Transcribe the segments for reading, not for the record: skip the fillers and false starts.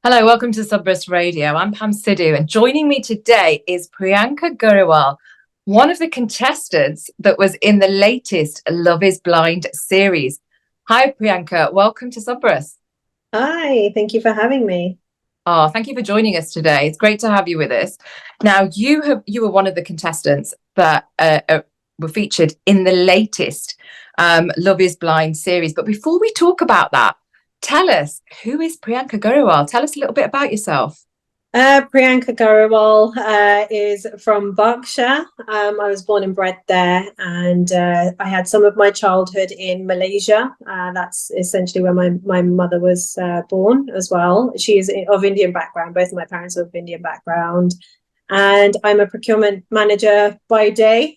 Hello, welcome to Sabras Radio. I'm Pam Sidhu, and joining me today is Priyanka Grewal, one of the contestants that was in the latest Love is Blind series. Hi, Priyanka. Welcome to Sabras. Hi, thank you for having me. Oh, thank you for joining us today. It's great to have you with us. Now, you were one of the contestants that were featured in the latest Love is Blind series. But before we talk about that, tell us, who is Priyanka Grewal? Tell us a little bit about yourself. Priyanka Garawal is from Berkshire. I was born and bred there, and I had some of my childhood in Malaysia. That's essentially where my mother was born as well. She is of Indian background. Both of my parents are of Indian background, and I'm a procurement manager by day.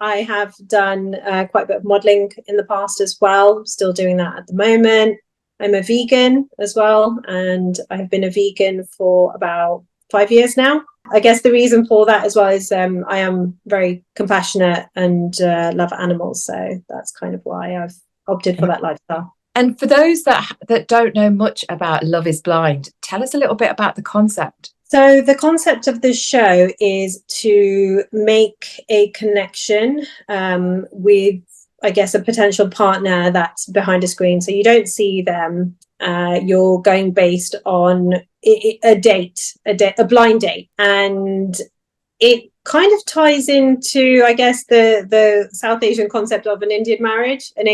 I have done quite a bit of modeling in the past as well. Still doing that at the moment. I'm a vegan as well, and I've been a vegan for about 5 years now. I guess the reason for that as well is I am very compassionate and love animals, so that's kind of why I've opted for that lifestyle. And for those that don't know much about Love is Blind, tell us a little bit about the concept. So the concept of this show is to make a connection with, I guess, a potential partner that's behind a screen. So you don't see them. You're going based on a blind date, and it kind of ties into, I guess, the South Asian concept of an Indian marriage, an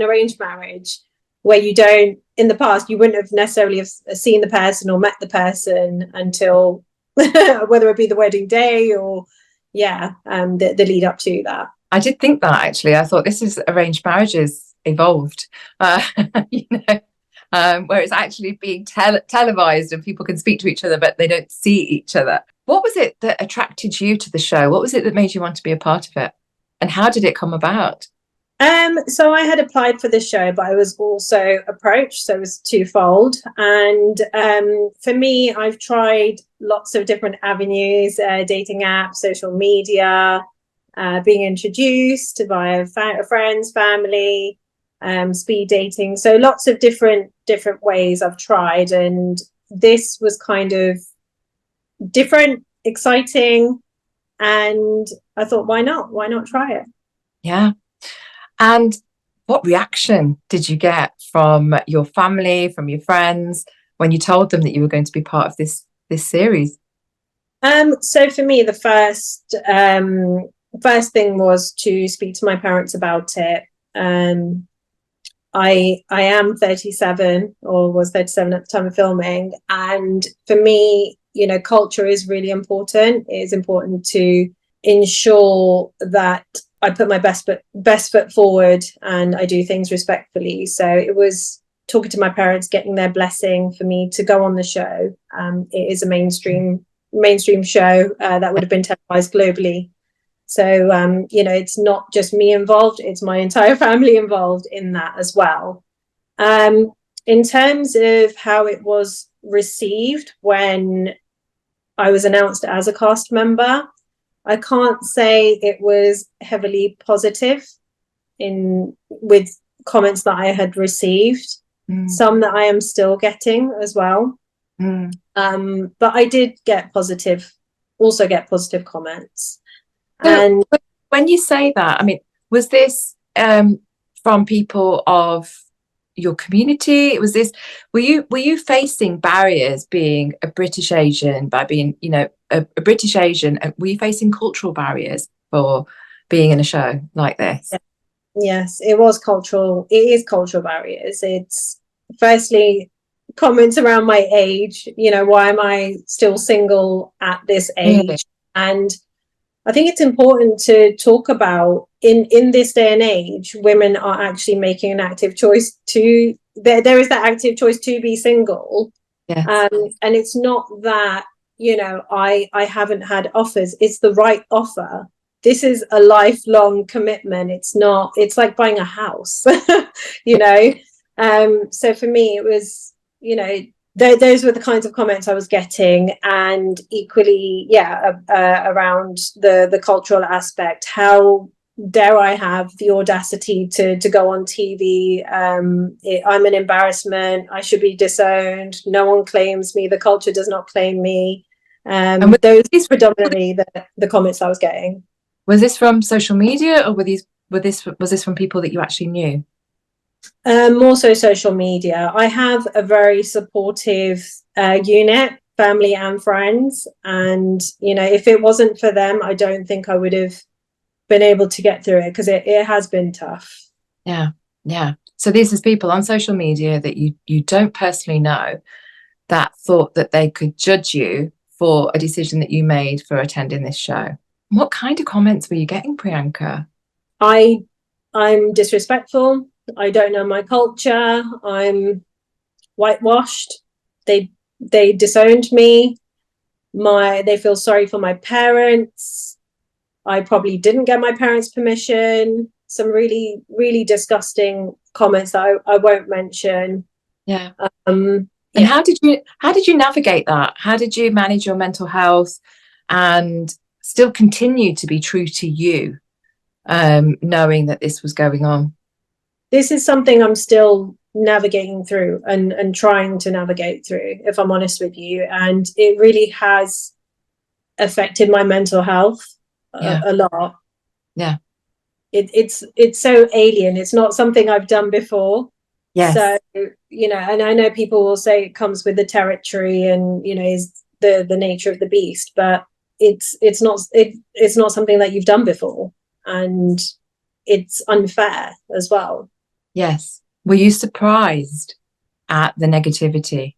arranged marriage, where you don't, in the past, you wouldn't have necessarily have seen the person or met the person until whether it be the wedding day or the lead up to that. I did think that actually. I thought this is arranged marriages evolved, uh, you know, where it's actually being televised and people can speak to each other, but they don't see each other. What was it that attracted you to the show? What was it that made you want to be a part of it? And how did it come about? So I had applied for the show, but I was also approached, so it was twofold. And for me, I've tried lots of different avenues, dating apps, social media, being introduced via friends, family, speed dating. So lots of different ways I've tried, and this was kind of different, exciting, and I thought, why not? Why not try it? Yeah. And what reaction did you get from your family, from your friends, when you told them that you were going to be part of this series? So for me, the first thing was to speak to my parents about it. I am 37, or was 37 at the time of filming, and for me, culture is really important. It is important to ensure that I put my best foot forward, and I do things respectfully. So it was talking to my parents, getting their blessing for me to go on the show. It is a mainstream show that would have been televised globally. So it's not just me involved; it's my entire family involved in that as well. In terms of how it was received when I was announced as a cast member, I can't say it was heavily positive with comments that I had received, some that I am still getting as well. But I did also get positive comments. And when you say that, I mean, was this from people of your community? Were you facing barriers being a British Asian, by being, a British Asian? Were you facing cultural barriers for being in a show like this? Yes, it is cultural barriers. It's firstly comments around my age, why am I still single at this age? And I think it's important to talk about in this day and age, women are actually making an active choice there is that active choice to be single. Yes. And it's not that, I haven't had offers. It's the right offer. This is a lifelong commitment. It's like buying a house, So for me, it was, those were the kinds of comments I was getting, and equally, around the cultural aspect, how dare I have the audacity to go on TV? I'm an embarrassment. I should be disowned. No one claims me. The culture does not claim me. And Those predominantly the comments I was getting. was this from social media, or was this from people that you actually knew? More so social media. I have a very supportive unit, family and friends, and if it wasn't for them, I don't think I would have been able to get through it, because it has been tough. Yeah. So these is people on social media that you don't personally know, that thought that they could judge you for a decision that you made for attending this show. What kind of comments were you getting, Priyanka? I'm disrespectful. I don't know my culture. I'm whitewashed. They disowned me. They feel sorry for my parents. I probably didn't get my parents' permission. Some really, really disgusting comments that I won't mention. Yeah. And how did you navigate that? How did you manage your mental health and still continue to be true to you, knowing that this was going on? This is something I'm still navigating through and trying to navigate through, if I'm honest with you. And it really has affected my mental health a lot. Yeah. It's so alien. It's not something I've done before. Yes. So, and I know people will say it comes with the territory and, is the nature of the beast, but it's not something that you've done before. And it's unfair as well. Yes. Were you surprised at the negativity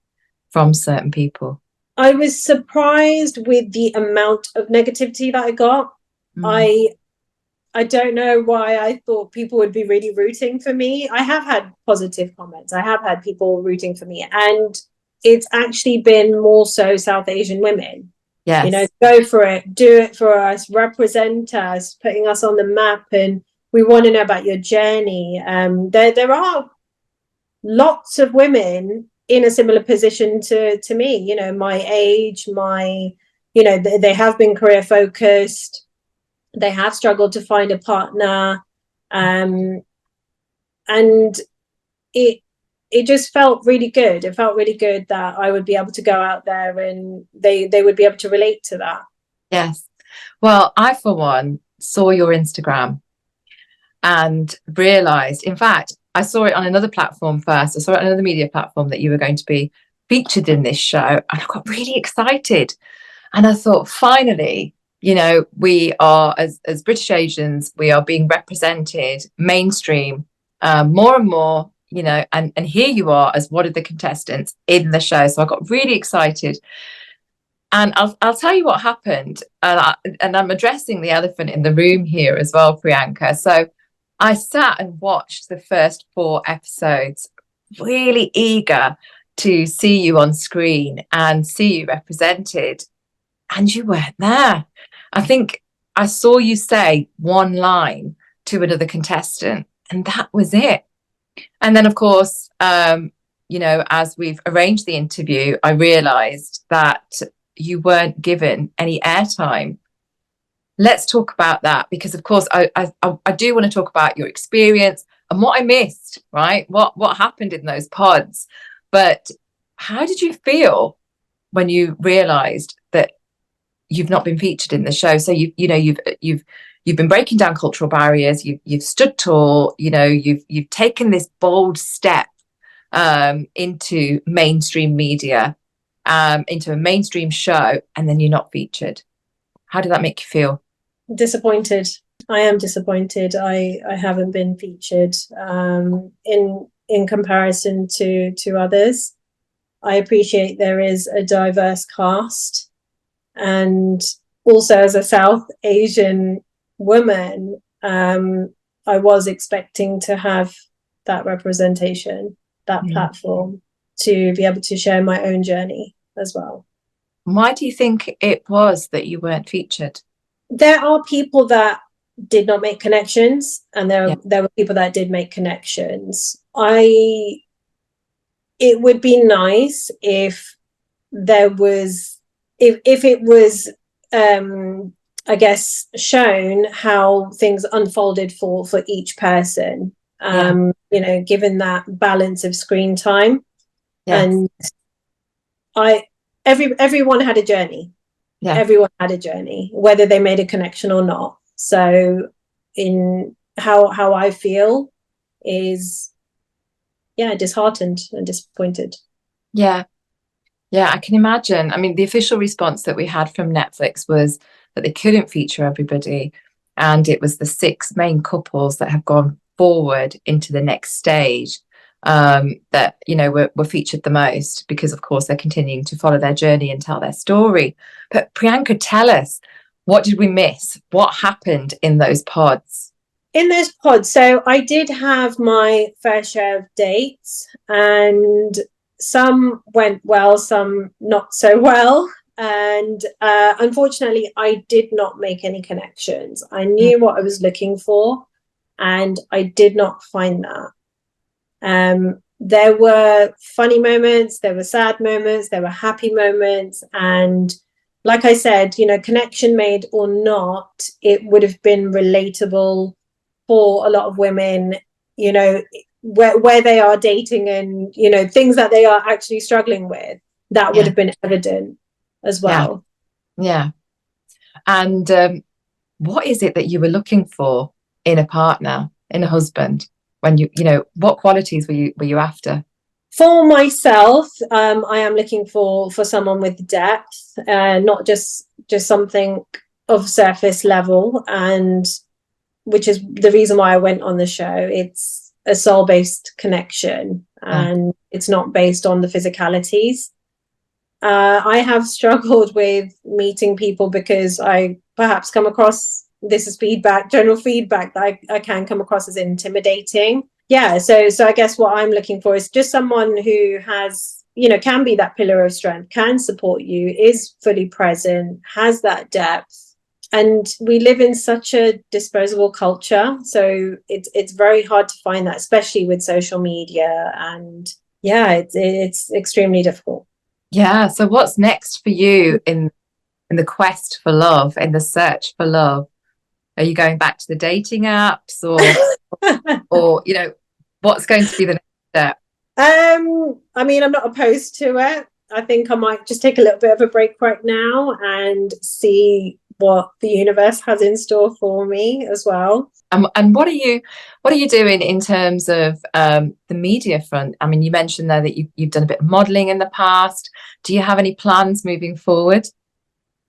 from certain people? I was surprised with the amount of negativity that I got. I don't know why I thought people would be really rooting for me. I have had positive comments. I have had people rooting for me. And it's actually been more so South Asian women. Yes. Go for it, do it for us, represent us, putting us on the map. And we want to know about your journey. There are lots of women in a similar position to me, my age, they have been career focused. They have struggled to find a partner, and it just felt really good. It felt really good that I would be able to go out there and they would be able to relate to that. Yes. Well, I, for one, saw your Instagram and realized, in fact, I saw it on another platform first. I saw it on another media platform that you were going to be featured in this show. And I got really excited. And I thought, finally, we are, as British Asians, we are being represented mainstream more and more, and here you are as one of the contestants in the show. So I got really excited. And I'll tell you what happened. And I'm addressing the elephant in the room here as well, Priyanka. So I sat and watched the first 4 episodes, really eager to see you on screen and see you represented. And you weren't there. I think I saw you say one line to another contestant, and that was it. And then, of course, as we've arranged the interview, I realised that you weren't given any airtime. Let's talk about that, because, of course, I do want to talk about your experience and what I missed, right? What happened in those pods. But how did you feel when you realised that you've not been featured in the show? So you've been breaking down cultural barriers. You've stood tall. You've taken this bold step into mainstream media, into a mainstream show, and then you're not featured. How did that make you feel? Disappointed. I am disappointed. I haven't been featured in comparison to others. I appreciate there is a diverse cast, and also as a South Asian woman, I was expecting to have that representation, that platform, to be able to share my own journey as well. Why do you think it was that you weren't featured? There are people that did not make connections, and there were people that did make connections. It would be nice if there was, if it was I guess, shown how things unfolded for each person. Yeah. You know, given that balance of screen time, Yes. and I everyone had a journey. Yeah. Everyone had a journey, whether they made a connection or not. So, in how I feel is, yeah, disheartened and disappointed. Yeah. Yeah, I can imagine. I mean, the official response that we had from Netflix was that they couldn't feature everybody. And it was the six main couples that have gone forward into the next stage that, you know, were featured the most because, of course, they're continuing to follow their journey and tell their story. But Priyanka, tell us, what did we miss? What happened in those pods? In those pods, so I did have my fair share of dates, and some went well, some not so well. And unfortunately, I did not make any connections. I Mm. knew what I was looking for, and I did not find that. There were funny moments, there were sad moments, there were happy moments. And like I said, you know, connection made or not, it would have been relatable for a lot of women, you know, where they are dating and, you know, things that they are actually struggling with, that would Yeah, have been evident as yeah, well. yeah. And what is it that you were looking for in a partner, in a husband, when you know, what qualities were you after? For myself, I am looking for someone with depth, not just something of surface level, and which is the reason why I went on the show. It's a soul-based connection, Yeah, and it's not based on the physicalities. I have struggled with meeting people because I perhaps come across, this is feedback, general feedback, that I can come across as intimidating. Yeah, so I guess what I'm looking for is just someone who has, you know, can be that pillar of strength, can support you, is fully present, has that depth. And we live in such a disposable culture, so it's very hard to find that, especially with social media. And yeah, it's extremely difficult. yeah. So what's next for you in the quest for love, in the search for love? Are you going back to the dating apps, or you know, what's going to be the next step? I mean, I'm not opposed to it. I think I might just take a little bit of a break right now and see what the universe has in store for me as well. And what are you doing in terms of the media front? I mean, you mentioned there that you've done a bit of modeling in the past. Do you have any plans moving forward?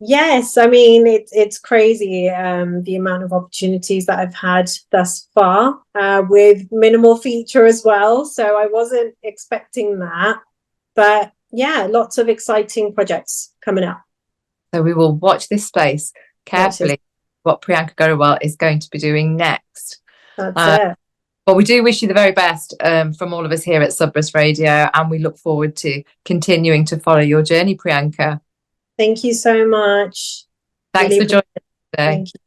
Yes, I mean it's crazy, the amount of opportunities that I've had thus far, with minimal feature as well. So I wasn't expecting that, but yeah, lots of exciting projects coming up. So we will watch this space Watch this. carefully, what Priyanka Grewal is going to be doing next. That's Uh, it. but we do wish you the very best from all of us here at Sabras Radio, and we look forward to continuing to follow your journey, Priyanka. Thank you so much. Thanks Really for appreciate joining us it. today. Thank you.